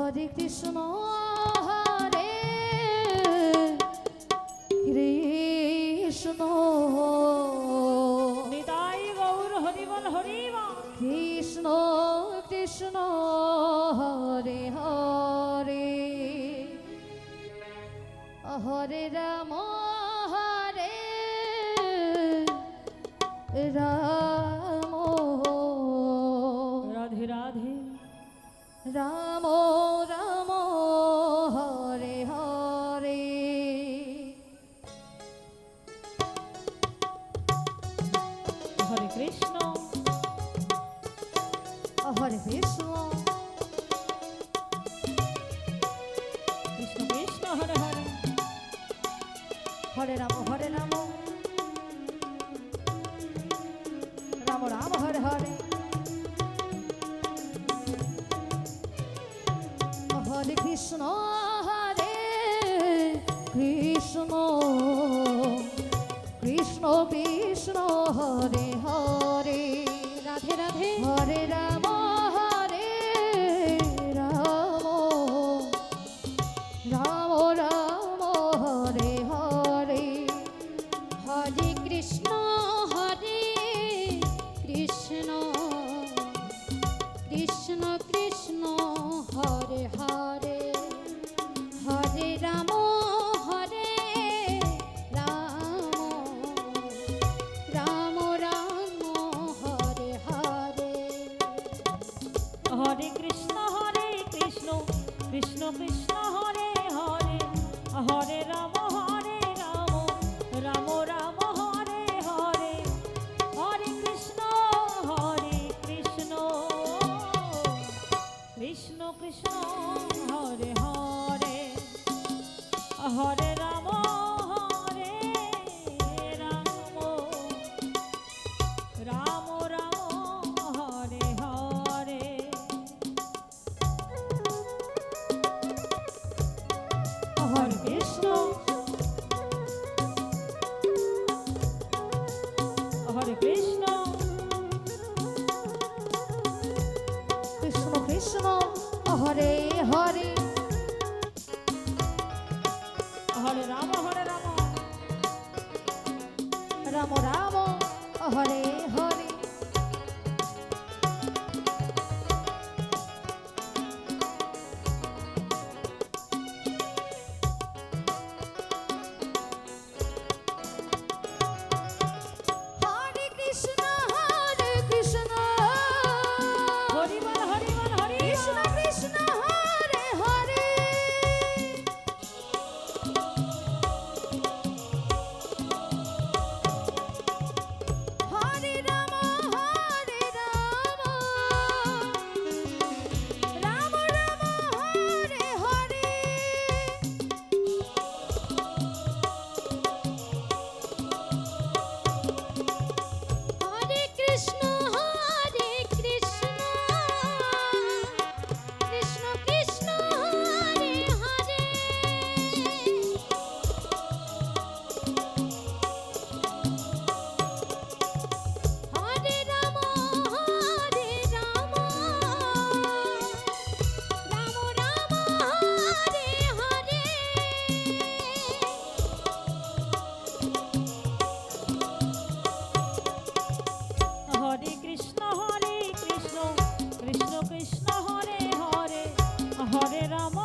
হরে Krishna হরে Krishna Nitai Gour হরিবল হরিবল Krishna Krishna Hare Hare Hare Ram হরে Ram Radhe Radhe Ram Ram Hare Hare Hare Krishna হরে Krishna Krishna Krishna Hare Hare Hare Ram Ram Ram Hare Hare Hare Krishna হরে Krishna Krishna Krishna Hare Hare Radhe Radhe হরে Ram হরে Ram Ram Ram Hare Hare Hare Krishna Krishna Krishna Hare Hare Hare Ram Ram Ram Hare Hare Hare Krishna Krishna Krishna Hare Hare Hare Ram Ram Ram Hare Hare Hare Krishna Krishna Krishna Hare Hare Hare Ram Ram Ram Hare Hare Hare Krishna হরে Krishna Krishna Krishna Hare Hare Hare Ram Ram Ram Hare Hare Hare Krishna হরিবল হরিবল Hari Krishna Krishna Hare Hare Hare Ram Ram Ram Hare Hare Hare Krishna Krishna Krishna Hare Hare Hare Ram Ram Ram Hare Hare Hare Krishna Krishna Krishna Hare Hare Hare Ram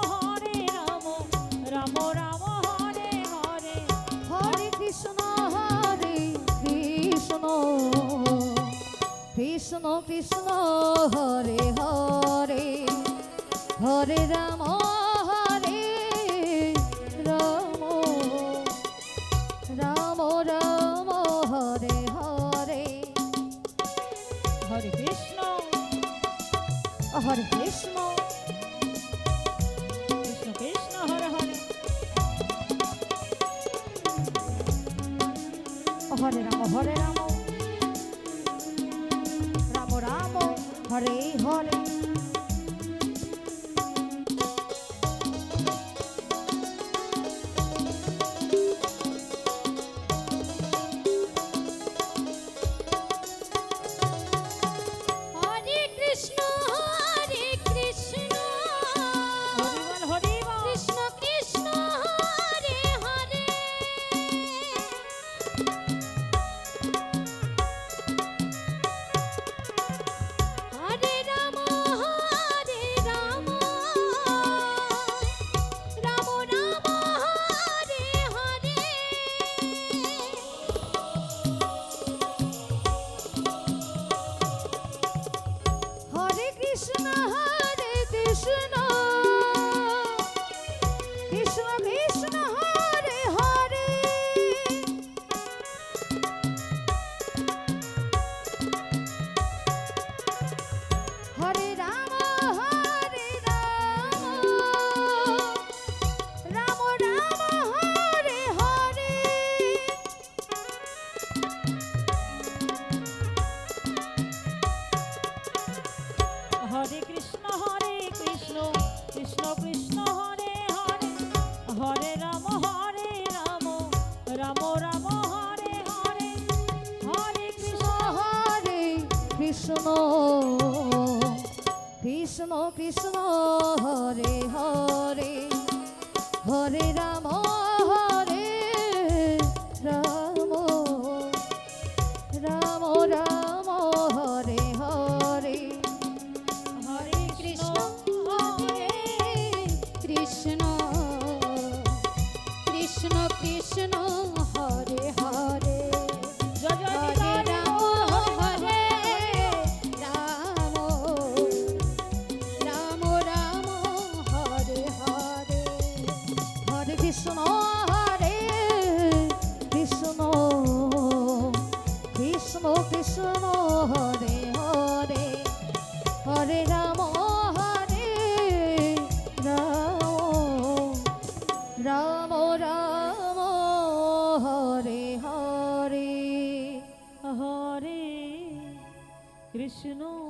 Ram Ram Hare Hare Hare Krishna Krishna Krishna Hare Hare Hare Ram Ram Ram Ram Hare Hare Hare Krishna হরে Krishna Krishna Krishna Hare Hare Hare Ram Ram Ram Hare Hare Hare Krishna Krishna Krishna Krishna Hare Hare Hare Ram Ram Ram Ram Hare Hare Hare Krishna হরে Krishna Krishna Krishna Hare Hare জয় জয় হরে Nitai Ram Gour হরে Ram Ram Ram Hare Hare Hare Krishna হরে Krishna Krishna Krishna Hare Hare Hare Ram Ram Ram Hare Hare Hare Krishna